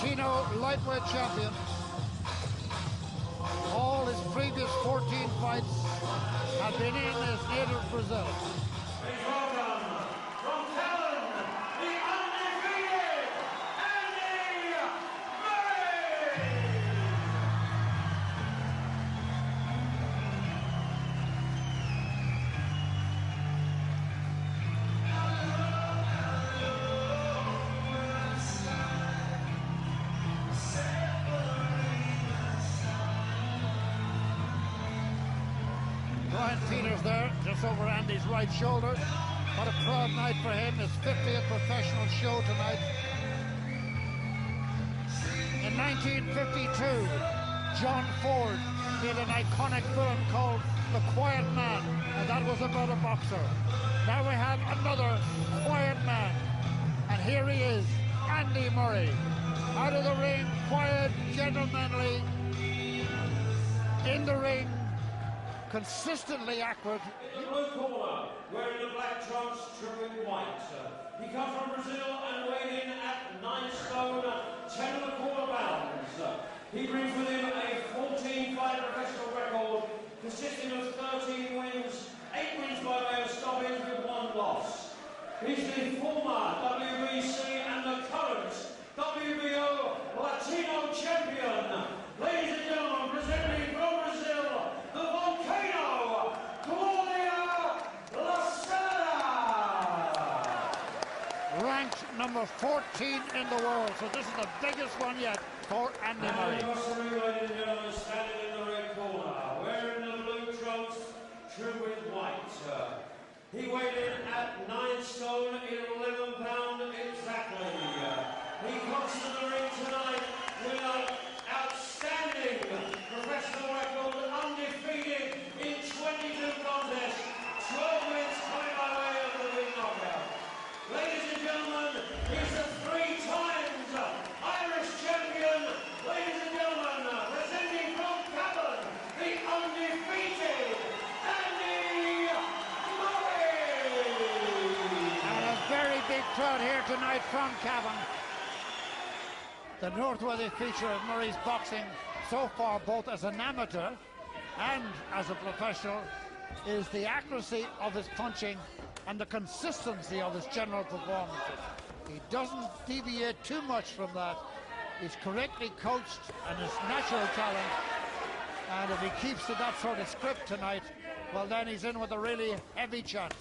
Latino lightweight champion. All his previous 14 fights have been in his native Brazil. Please welcome from Callum, the undefeated Andy Murray! Brian Peters there, just over Andy's right shoulder. What a proud night for him, his 50th professional show tonight. In 1952, John Ford made an iconic film called The Quiet Man, and that was about a boxer. Now we have another quiet man, and here he is, Andy Murray. Out of the ring, quiet, gentlemanly. In the ring, consistently accurate. In the blue corner, wearing the black trunks, trimmed with white. He comes from Brazil and weighed in at 9 stone, 10 1/4 pounds. He brings with him a 14-fight professional record consisting of 13 wins, 8 wins by way of stoppage with 1 loss. He's the former WBC and the current WBO Latino champion. Ladies and gentlemen, presenting from Brazil, the volcano, Claudionei Lacerda. Ranked number 14 in the world, so this is the biggest one yet for Andy Murray. Ladies and gentlemen, standing in the red corner, wearing the blue trunks, trimmed with white. He weighed in at 9 stone, 11 pounds exactly. He comes to the ring tonight with an outstanding professional record, undefeated in 22 contests, 12 wins coming by way of the big knockout. Ladies and gentlemen, he's a 3 times Irish champion. Ladies and gentlemen, presenting from Cavan, the undefeated Andy Murray. And a very big crowd here tonight from Cavan. The noteworthy feature of Murray's boxing so far, both as an amateur and as a professional, is the accuracy of his punching and the consistency of his general performances. He doesn't deviate too much from that. He's correctly coached and his natural talent. And if he keeps to that sort of script tonight, well, then he's in with a really heavy chance.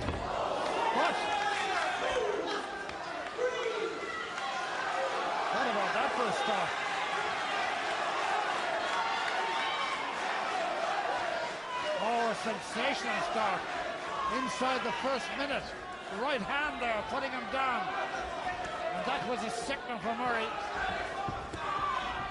What? What about that for a start? Oh, a sensational start. Inside the first minute. The right hand there, putting him down. And that was a signal for Murray.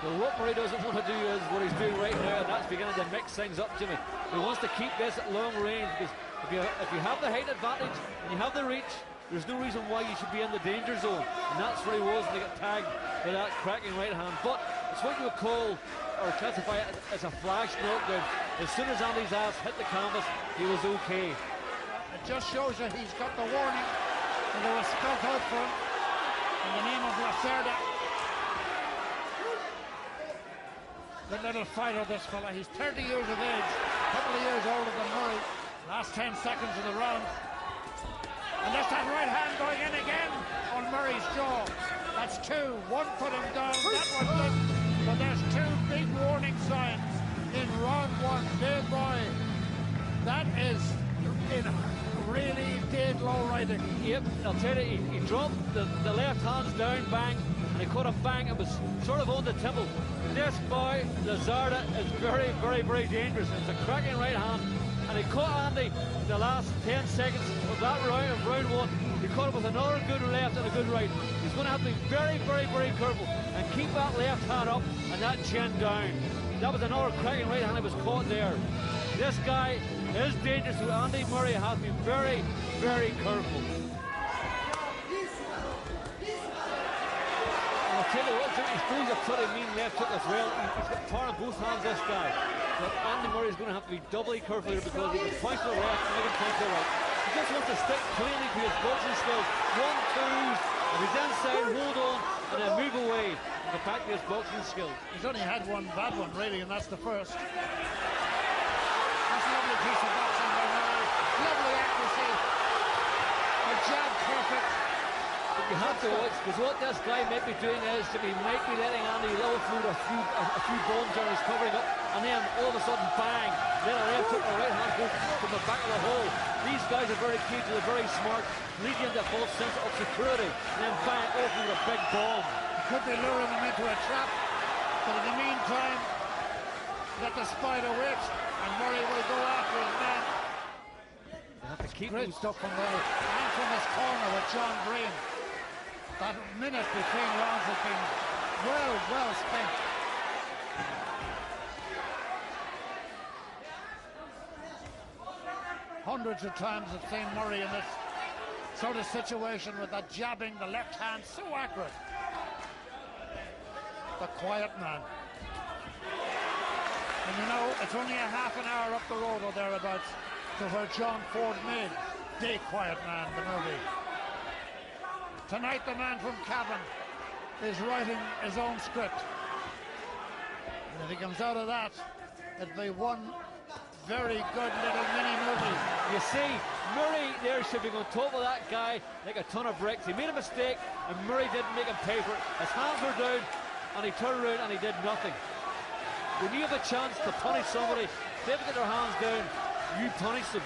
Well, what Murray doesn't want to do is what he's doing right now, and that's beginning to mix things up, Jimmy. He wants to keep this at long range, because if you have the height advantage and you have the reach, there's no reason why you should be in the danger zone. And that's where he was when he got tagged with that cracking right hand. But it's what you would call, or classify it as a flash knockdown. As soon as Andy's ass hit the canvas, he was okay. It just shows you he's got the warning, and they were spelled out for him in the name of Lacerda. The little fighter, this fella. He's 30 years of age, a couple of years older than Murray. Last 10 seconds of the round. And there's that right hand going in again on Murray's jaw. That's 2. One put him down, that one didn't. But there's 2 big warning signs in round 1. Big boy, that is in really dead low riding. Yep, I'll tell you, he dropped the left hands down, bang, and he caught a bang. It was sort of on the temple. This boy, Lacerda, is very, very, very dangerous. It's a cracking right hand, and he caught Andy in the last 10 seconds of that round, of round 1. He caught him with another good left and a good right. He's going to have to be very, very, very careful and keep that left hand up and that chin down. That was another cracking right hand that was caught there. This guy is dangerous, so Andy Murray has to be very, very careful. I'll tell you what, he throws a pretty mean left hook as well. He's got power on both hands, this guy. But Andy Murray is going to have to be doubly careful here, because he can point to the left and he can point to the right. He just wants to stick cleanly to his boxing skills. 1, 2, if he's inside, hold on, and then move away and go back to his boxing skills. He's only had one bad one, really, and that's the first. That's a lovely piece of boxing by Murray. Lovely accuracy. A jab perfect. But you have to watch, because what this guy might be doing is that he might be letting Andy low through a few bones or he's covering up, and then all of a sudden, bang, then a left hook or right hand hook from the back of the hole. These guys are very keen to the very smart, leading into a false sense of security, and then bang, off with a big bomb. He could be luring him into a trap, but in the meantime, let the spider wait, and Murray will go after his man. They have to keep Great stuff from Murray, and from his corner with John Green. That minute between rounds has been well spent. Hundreds of times I've seen Murray in this sort of situation with that jabbing, the left hand, so accurate. The quiet man. And you know, it's only a half an hour up the road or thereabouts to where John Ford made the quiet man, the movie. Tonight the man from Cavan is writing his own script. And if he comes out of that, it'll be one very good little mini movie. You see, Murray there should be on top of that guy like a ton of bricks. He made a mistake and Murray didn't make him pay for it. His hands were down and he turned around and he did nothing. When you have a chance to punish somebody, they have to get their hands down, you punish them.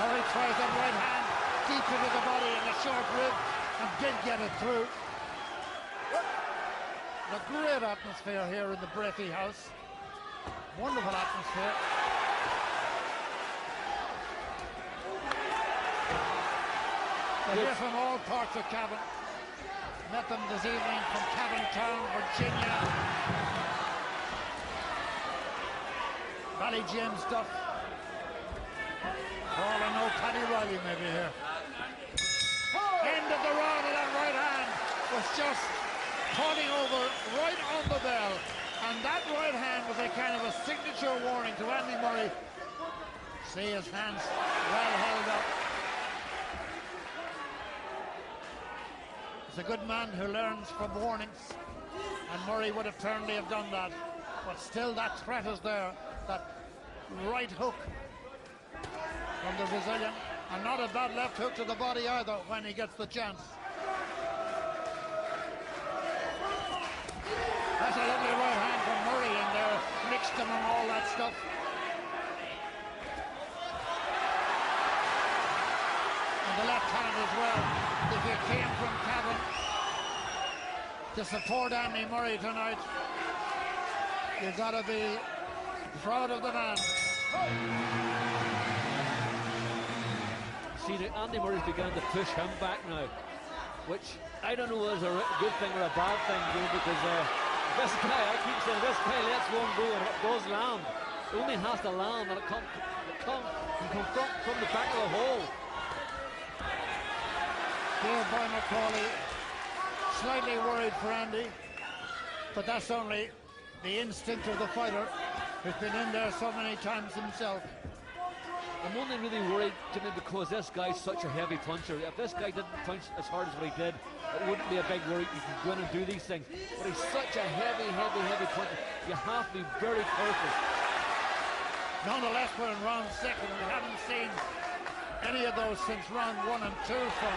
Murray tries that right hand deep into the body in the short rib and did get it through. A great atmosphere here in the Breathie House. Wonderful atmosphere. They're here from all parts of Cavan. Met them this evening from Cavan Town, Virginia. Valley Jim stuff. For all I know, Paddy Riley may be here. End of the round, and that right hand was just turning over right on the bell. And that right hand was a kind of a signature warning to Andy Murray. See his hands well held up. He's a good man who learns from warnings. And Murray would apparently have done that. But still that threat is there. That right hook from the Brazilian. And not a bad left hook to the body either when he gets the chance. That's a lovely right hand from Murray in there, mixed him and all that stuff. And the left hand as well. If you came from Cavan to support Andy Murray tonight, you've got to be proud of the man. See, Andy Murray's begun to push him back now, which I don't know is a good thing or a bad thing, because this guy, I keep saying, this guy lets one go and it does land. It only has to land and it can come from the back of the hole. Here by Macaulay, slightly worried for Andy, but that's only the instinct of the fighter who's been in there so many times himself. I'm only really worried, Jimmy, because this guy's such a heavy puncher. If this guy didn't punch as hard as what he did, it wouldn't be a big worry. You can go in and do these things. But he's such a heavy puncher. You have to be very careful. Nonetheless, we're in round 6 and we haven't seen any of those since round 1 and 2 from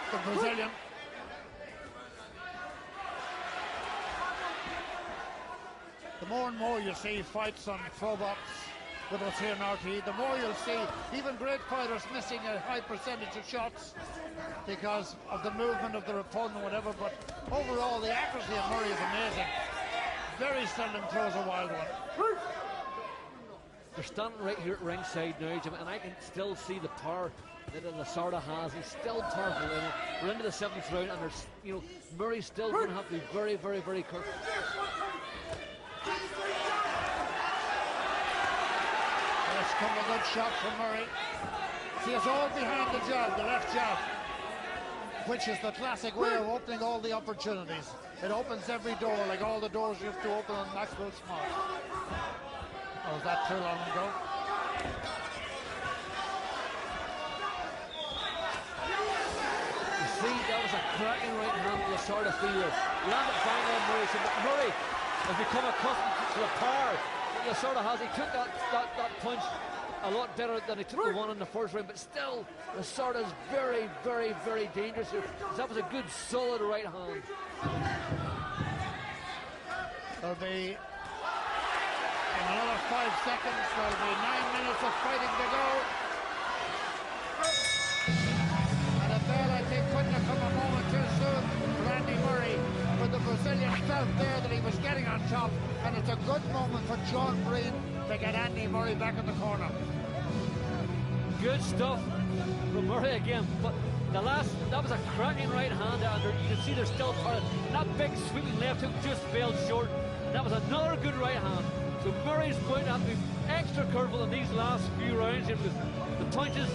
the Brazilian. The more and more you see fights on Probox with us here in RTE, the more you'll see even great fighters missing a high percentage of shots because of the movement of their opponent or whatever, but overall the accuracy of Murray is amazing. Very seldom throws a wild one. They're standing right here at ringside now, Jim, and I can still see the power that Lacerda has. He's still powerful in it. We're into the 7th round, and there's, Murray's still going to have to be very, very, very careful. That's come a good shot from Murray. See, it's all behind the jab, the left jab, which is the classic way of opening all the opportunities. It opens every door, like all the doors you have to open on Maxwell Smart. Oh, was that too long ago? You see, that was a cracking right hand to Lacerda fielder. Landed bang on Murray, but Murray has become accustomed to the power that Lacerda has. He took that punch a lot better than he took the one in the first round, but still, Lacerda is very, very, very dangerous here. That was a good, solid right hand. There'll be, in another 5 seconds, there'll be 9 minutes of fighting to go. And a bell, I think, couldn't have come a moment too soon for Andy Murray, but the Brazilian felt there that he was getting on top, and it's a good moment for John Breen to get Andy Murray back in the corner. Good stuff from Murray again, but that was a cracking right hand, and you can see there's still part of that big sweeping left hook just fell short, and that was another good right hand. So Murray's going to have to be extra careful in these last few rounds here, because the punches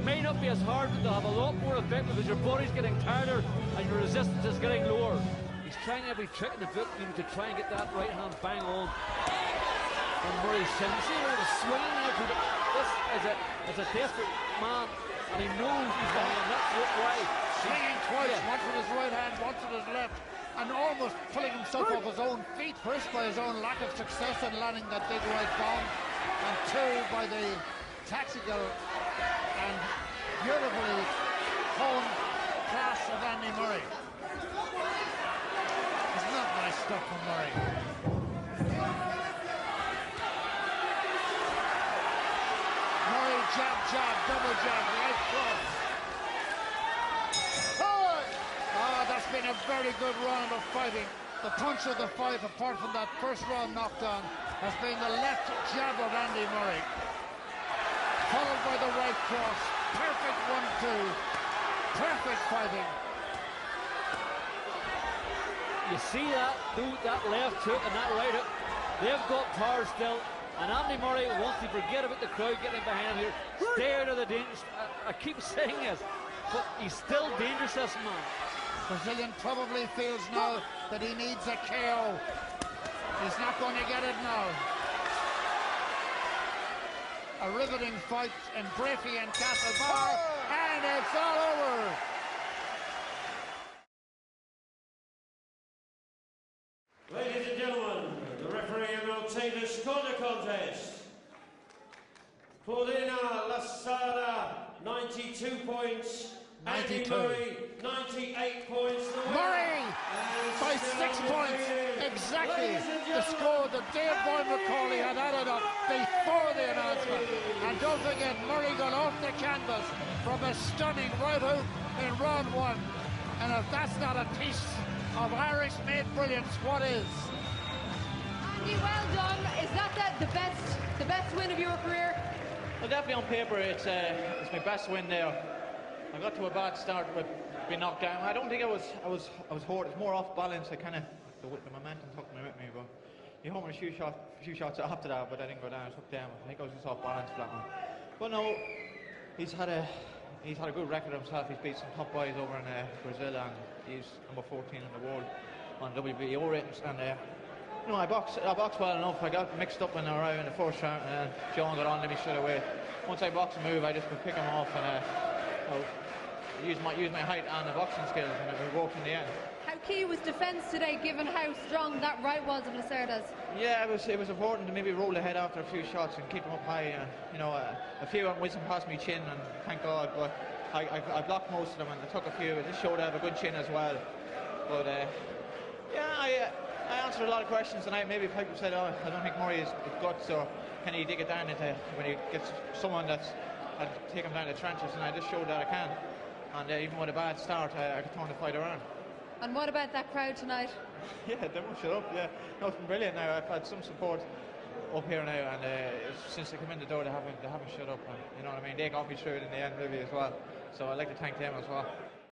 may not be as hard, but they'll have a lot more effect because your body's getting tighter and your resistance is getting lower. He's trying every trick in the book to try and get that right hand bang on. And Murray's chin. You see a little swinging there. This is a desperate man, and he knows he's behind. That's why. Swinging twice, once with his right hand, once with his left, and almost pulling himself off his own feet. First by his own lack of success in landing that big right bomb, and two by the tactical and beautifully honed class of Andy Murray. It's not nice stuff from Murray. Murray jab, jab, double jab, right cross. Oh, that's been a very good round of fighting. The punch of the fight, apart from that first round knockdown, has been the left jab of Andy Murray, followed by the right cross. Perfect 1-2. Perfect fighting. You see that left hook and that right hook. They've got power still. And Andy Murray wants to forget about the crowd getting behind him here. Stay out of the danger. I keep saying this, but he's still dangerous, this man. Brazilian probably feels now that he needs a KO. He's not going to get it now. A riveting fight in Breffy and Castlebar, and it's all over. Ladies and gentlemen, the referee will take this corner contest. Claudionei, Lacerda, 92 points. 92. Andy Murray, 98 points. Murray by 6 points, exactly the score that Dave Boyd McCauley had added up before the announcement. And don't forget, Murray got off the canvas from a stunning right hook in round one. And if that's not a piece of Irish-made brilliance, what is? Andy, well done. Is that the best win of your career? Well, definitely on paper, it's my best win there. I got to a bad start with being knocked down. I don't think I was hurt. It's more off balance. I kind of the momentum took me with me, but he hit me a few shots after that, but I didn't go down. I took down. I think I was just off balance for that one. But no, he's had a good record himself. He's beat some top boys over in Brazil, and he's number 14 in the world on WBO ratings. And you know, I boxed well enough. I got mixed up in the first round, and John got on to me straight away. Once I boxed a move, I just could pick him off and use my height and the boxing skills, and it worked in the end. How key was defence today, given how strong that right was of Lacerda's? Yeah, it was important to maybe roll ahead after a few shots and keep them up high. You know, a few went whizzing past me chin, and thank God, but I blocked most of them, and I took a few. It just showed I have a good chin as well. But yeah, I answered a lot of questions tonight. Maybe people said, "Oh, I don't think Murray is guts, or can he dig it down into when he gets someone that's I'd take him down the trenches," and I just showed that I can. And even with a bad start, I could turn the fight around. And what about that crowd tonight? Yeah, they won't shut up. Yeah, no, it's been brilliant. Now I've had some support up here now, and since they come in the door, they haven't shut up. And, you know what I mean? They got me through it in the end, maybe as well. So I'd like to thank them as well.